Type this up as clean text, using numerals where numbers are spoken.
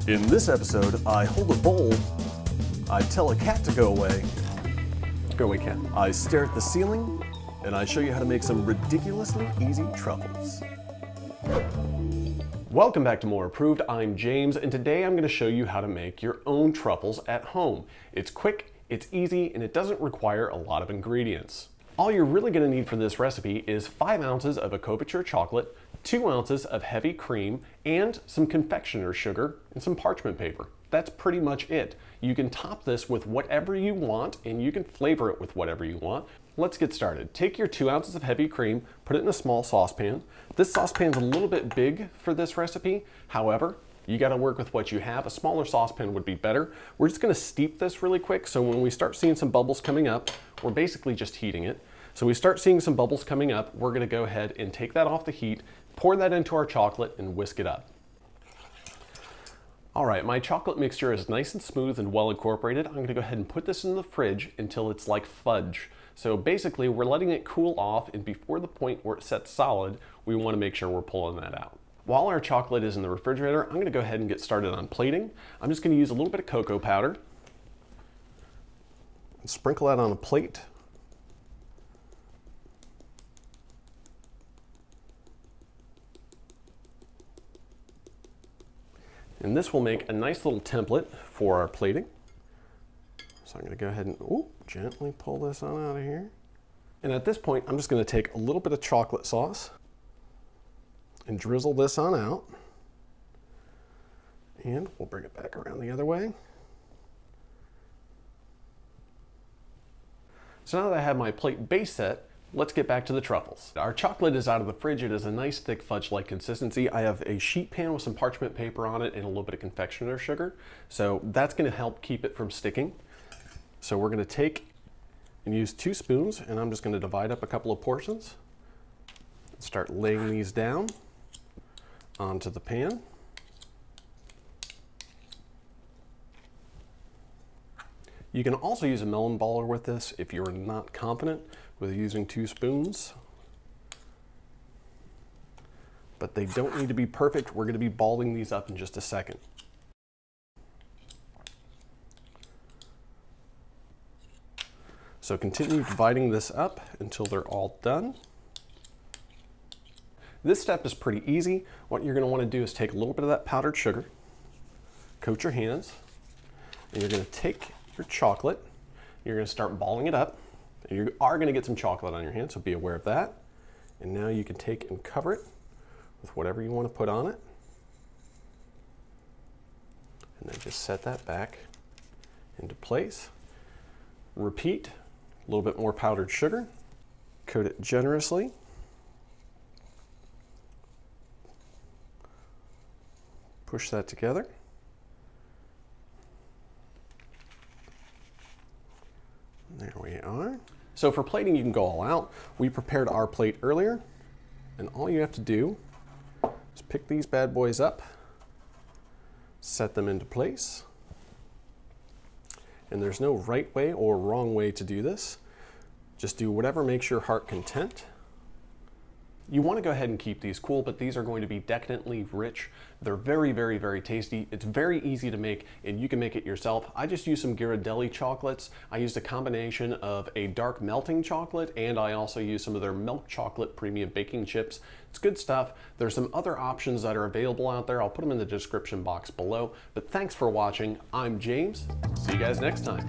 In this episode, I hold a bowl, I tell a cat to go away, Go away, cat. I stare at the ceiling, and I show you how to make some ridiculously easy truffles. Welcome back to More Approved. I'm James, and today I'm going to show you how to make your own truffles at home. It's quick, it's easy, and it doesn't require a lot of ingredients. All you're really going to need for this recipe is 5 ounces of a Couverture chocolate, 2 ounces of heavy cream, and some confectioner's sugar and some parchment paper. That's pretty much it. You can top this with whatever you want, and you can flavor it with whatever you want. Let's get started. Take your 2 ounces of heavy cream, put it in a small saucepan. This saucepan's a little bit big for this recipe. However, you gotta work with what you have. A smaller saucepan would be better. We're just gonna steep this really quick, so when we start seeing some bubbles coming up, we're basically just heating it. So we start seeing some bubbles coming up, we're gonna go ahead and take that off the heat, pour that into our chocolate, and whisk it up. All right, my chocolate mixture is nice and smooth and well incorporated. I'm gonna go ahead and put this in the fridge until it's like fudge. So basically, we're letting it cool off, and before the point where it sets solid, we wanna make sure we're pulling that out. While our chocolate is in the refrigerator, I'm gonna go ahead and get started on plating. I'm just gonna use a little bit of cocoa powder and sprinkle that on a plate. And this will make a nice little template for our plating. So I'm gonna go ahead and gently pull this on out of here. And at this point, I'm just gonna take a little bit of chocolate sauce and drizzle this on out. And we'll bring it back around the other way. So now that I have my plate base set, let's get back to the truffles. Our chocolate is out of the fridge. It is a nice thick fudge-like consistency. I have a sheet pan with some parchment paper on it and a little bit of confectioner's sugar. So that's gonna help keep it from sticking. So we're gonna take and use 2 spoons, and I'm just gonna divide up a couple of portions. Start laying these down onto the pan. You can also use a melon baller with this if you're not confident with using 2 spoons. But they don't need to be perfect. We're going to be balling these up in just a second. So continue dividing this up until they're all done. This step is pretty easy. What you're going to want to do is take a little bit of that powdered sugar, coat your hands, and you're going to take your chocolate, you're going to start balling it up. You are going to get some chocolate on your hand, so be aware of that. And now you can take and cover it with whatever you want to put on it. And then just set that back into place. Repeat, a little bit more powdered sugar. Coat it generously. Push that together. There we are. So for plating, you can go all out. We prepared our plate earlier, and all you have to do is pick these bad boys up, set them into place. And there's no right way or wrong way to do this. Just do whatever makes your heart content. You want to go ahead and keep these cool, but these are going to be decadently rich. They're very, very, very tasty. It's very easy to make, and you can make it yourself. I just used some Ghirardelli chocolates. I used a combination of a dark melting chocolate, and I also used some of their milk chocolate premium baking chips. It's good stuff. There's some other options that are available out there. I'll put them in the description box below. But thanks for watching. I'm James. See you guys next time.